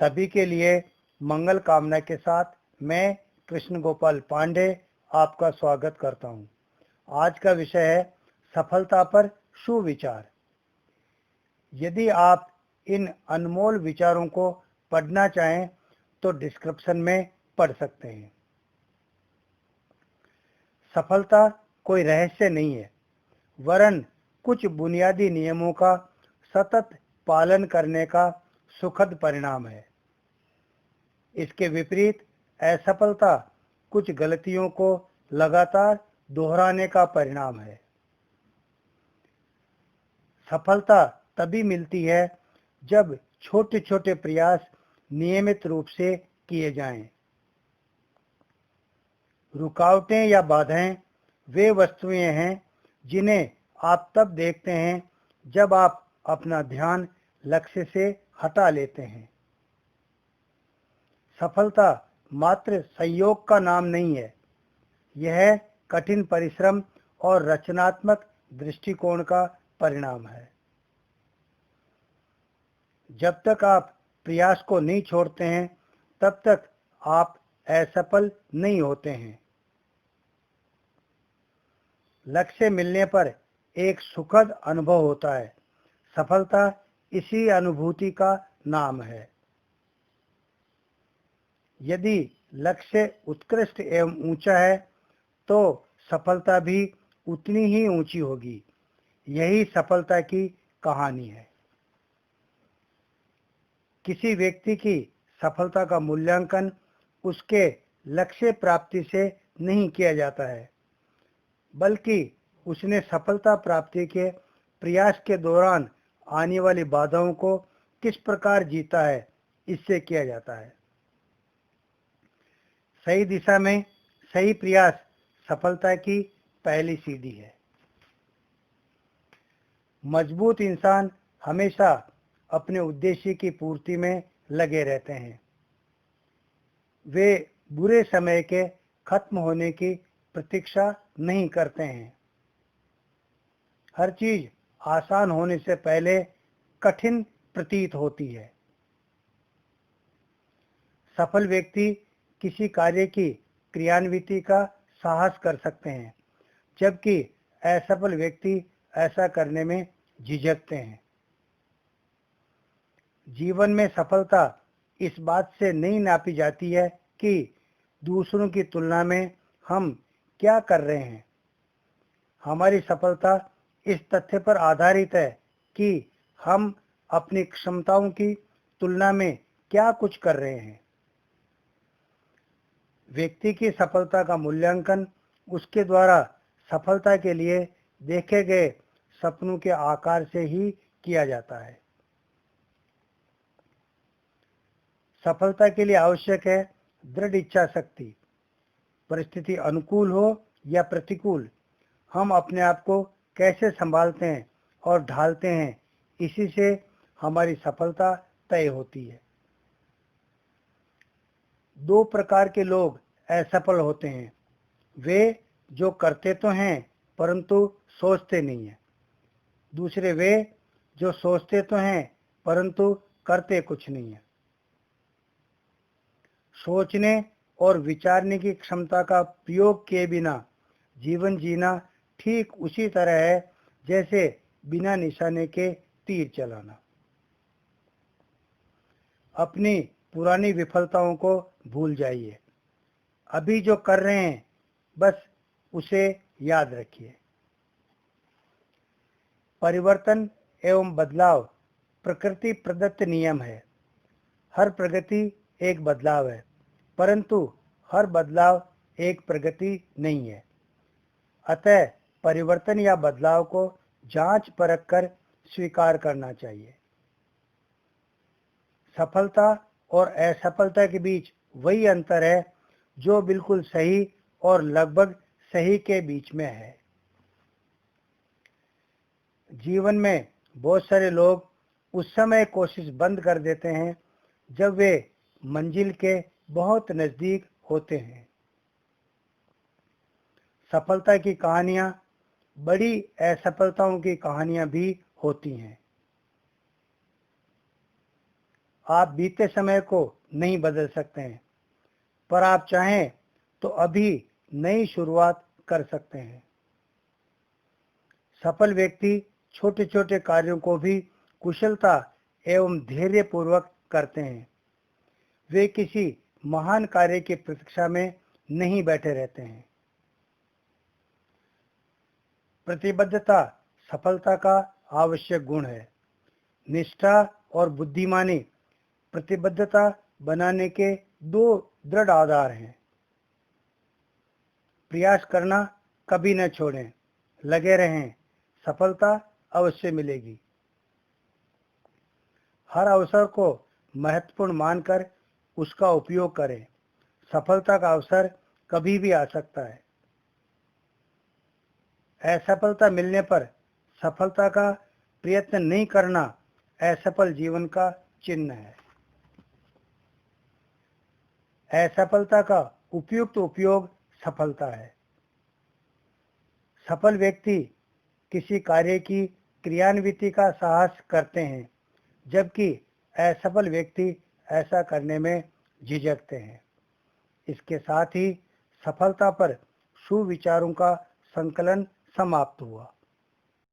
सभी के लिए मंगल कामना के साथ मैं कृष्ण गोपाल पांडे आपका स्वागत करता हूं। आज का विषय है सफलता पर सुविचार। यदि आप इन अनमोल विचारों को पढ़ना चाहें तो डिस्क्रिप्शन में पढ़ सकते हैं। सफलता कोई रहस्य नहीं है, वरन कुछ बुनियादी नियमों का सतत पालन करने का सुखद परिणाम है। इसके विपरीत असफलता कुछ गलतियों को लगातार दोहराने का परिणाम है। सफलता तभी मिलती है जब छोटे छोटे प्रयास नियमित रूप से किए जाएं। रुकावटें या बाधाएं वे वस्तुएं हैं जिन्हें आप तब देखते हैं जब आप अपना ध्यान लक्ष्य से हटा लेते हैं। सफलता मात्र संयोग का नाम नहीं है, यह कठिन परिश्रम और रचनात्मक दृष्टिकोण का परिणाम है। जब तक आप प्रयास को नहीं छोड़ते हैं, तब तक आप असफल नहीं होते हैं। लक्ष्य मिलने पर एक सुखद अनुभव होता है। सफलता इसी अनुभूति का नाम है। यदि लक्ष्य उत्कृष्ट एवं ऊंचा है तो सफलता भी उतनी ही ऊंची होगी। यही सफलता की कहानी है। किसी व्यक्ति की सफलता का मूल्यांकन उसके लक्ष्य प्राप्ति से नहीं किया जाता है, बल्कि उसने सफलता प्राप्ति के प्रयास के दौरान आने वाली बाधाओं को किस प्रकार जीता है, इससे किया जाता है। सही दिशा में सही प्रयास सफलता की पहली सीढ़ी है। मजबूत इंसान हमेशा अपने उद्देश्य की पूर्ति में लगे रहते हैं। वे बुरे समय के खत्म होने की प्रतीक्षा नहीं करते हैं। हर चीज आसान होने से पहले कठिन प्रतीत होती है। सफल व्यक्ति किसी कार्य की क्रियान्विति का साहस कर सकते हैं, जबकि असफल व्यक्ति ऐसा करने में झिझकते हैं। जीवन में सफलता इस बात से नहीं नापी जाती है कि दूसरों की तुलना में हम क्या कर रहे हैं। हमारी सफलता इस तथ्य पर आधारित है कि हम अपनी क्षमताओं की तुलना में क्या कुछ कर रहे हैं। व्यक्ति की सफलता का मूल्यांकन उसके द्वारा सफलता के लिए देखे गए सपनों के आकार से ही किया जाता है। सफलता के लिए आवश्यक है दृढ़ इच्छा शक्ति। परिस्थिति अनुकूल हो या प्रतिकूल, हम अपने आप को कैसे संभालते हैं और ढालते हैं, इसी से हमारी सफलता तय होती है। दो प्रकार के लोग असफल होते हैं। वे जो करते तो हैं परंतु सोचते नहीं हैं। दूसरे वे जो सोचते तो हैं परंतु करते कुछ नहीं है। सोचने और विचारने की क्षमता का प्रयोग किए बिना जीवन जीना ठीक उसी तरह है जैसे बिना निशाने के तीर चलाना। अपनी पुरानी विफलताओं को भूल जाइए। अभी जो कर रहे हैं बस उसे याद रखिए। परिवर्तन एवं बदलाव प्रकृति प्रदत्त नियम है। हर प्रगति एक बदलाव है, परंतु हर बदलाव एक प्रगति नहीं है। अतः परिवर्तन या बदलाव को जांच परख कर स्वीकार करना चाहिए। सफलता और असफलता के बीच वही अंतर है जो बिल्कुल सही और लगभग सही के बीच में है। जीवन में बहुत सारे लोग उस समय कोशिश बंद कर देते हैं जब वे मंजिल के बहुत नजदीक होते हैं। सफलता की कहानियां बड़ी असफलताओं की कहानियां भी होती हैं। आप बीते समय को नहीं बदल सकते हैं, पर आप चाहें तो अभी नई शुरुआत कर सकते हैं। सफल व्यक्ति छोटे छोटे कार्यों को भी कुशलता एवं धैर्य पूर्वक करते हैं। वे किसी महान कार्य की प्रतीक्षा में नहीं बैठे रहते हैं। प्रतिबद्धता सफलता का आवश्यक गुण है। निष्ठा और बुद्धिमानी प्रतिबद्धता बनाने के दो दृढ़ आधार हैं। प्रयास करना कभी न छोड़ें, लगे रहें, सफलता अवश्य मिलेगी। हर अवसर को महत्वपूर्ण मानकर उसका उपयोग करें। सफलता का अवसर कभी भी आ सकता है। असफलता मिलने पर सफलता का प्रयत्न नहीं करना असफल जीवन का चिन्ह है। असफलता का उपयुक्त उपयोग सफलता है। सफल व्यक्ति किसी कार्य की क्रियान्विति का साहस करते हैं, जबकि असफल व्यक्ति ऐसा करने में झिझकते हैं। इसके साथ ही सफलता पर सुविचारों का संकलन समाप्त हुआ।